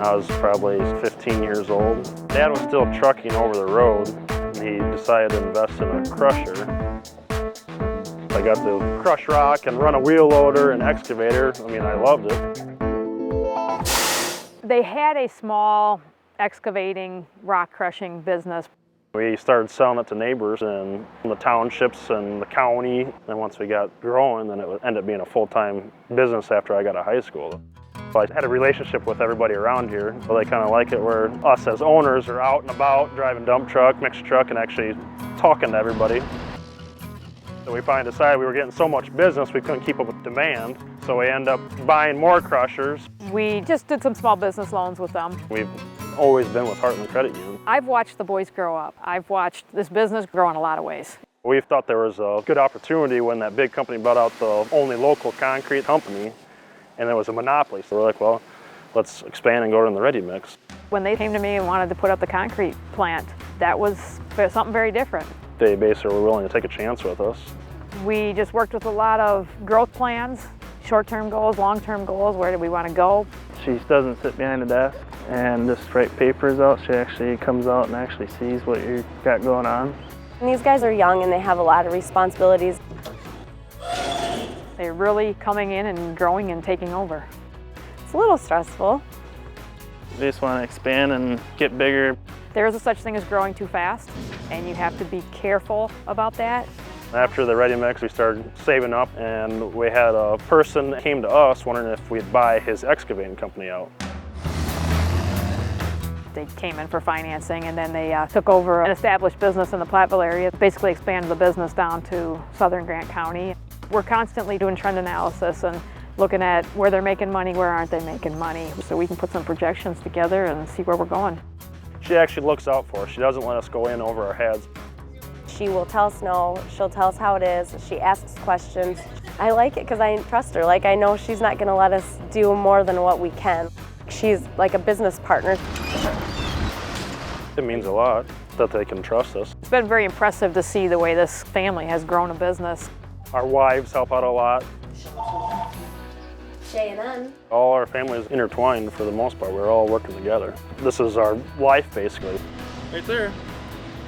I was probably 15 years old. Dad was still trucking over the road, and he decided to invest in a crusher. I got to crush rock and run a wheel loader and excavator. I mean, I loved it. They had a small excavating, rock crushing business. We started selling it to neighbors in the townships and the county. And once we got growing, then it ended up being a full-time business after I got out of high school. So I had a relationship with everybody around here. So they kind of like it where us as owners are out and about, driving dump truck, mixed truck, and actually talking to everybody. So we finally decided we were getting so much business we couldn't keep up with demand. So we ended up buying more crushers. We just did some small business loans with them. We've always been with Heartland Credit Union. I've watched the boys grow up. I've watched this business grow in a lot of ways. We thought there was a good opportunity when that big company bought out the only local concrete company, and there was a monopoly. So we're like, well, let's expand and go in the ready mix. When they came to me and wanted to put up the concrete plant, that was something very different. They basically were willing to take a chance with us. We just worked with a lot of growth plans, short-term goals, long-term goals. Where do we want to go? She doesn't sit behind a desk and just write papers out. She actually comes out and actually sees what you've got going on. And these guys are young and they have a lot of responsibilities. They're really coming in and growing and taking over. It's a little stressful. They just want to expand and get bigger. There is a such thing as growing too fast, and you have to be careful about that. After the ready mix, we started saving up, and we had a person that came to us wondering if we'd buy his excavating company out. They came in for financing, and then they took over an established business in the Platteville area, basically expanded the business down to southern Grant County. We're constantly doing trend analysis and looking at where they're making money, where aren't they making money, so we can put some projections together and see where we're going. She actually looks out for us. She doesn't let us go in over our heads. She will tell us no, she'll tell us how it is, she asks questions. I like it because I trust her. Like, I know she's not going to let us do more than what we can. She's like a business partner. It means a lot that they can trust us. It's been very impressive to see the way this family has grown a business. Our wives help out a lot. J&N. All our family is intertwined for the most part. We're all working together. This is our life, basically. Right there.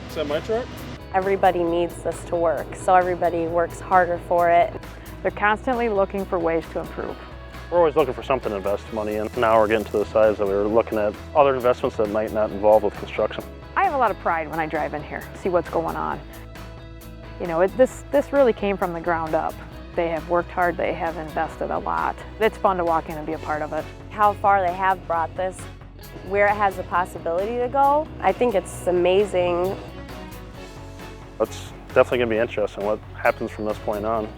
Is that my truck? Everybody needs this to work, so everybody works harder for it. They're constantly looking for ways to improve. We're always looking for something to invest money in. Now we're getting to the size that we're looking at other investments that might not involve with construction. I have a lot of pride when I drive in here, see what's going on. You know, this really came from the ground up. They have worked hard, they have invested a lot. It's fun to walk in and be a part of it. How far they have brought this, where it has the possibility to go, I think it's amazing. It's definitely going to be interesting what happens from this point on.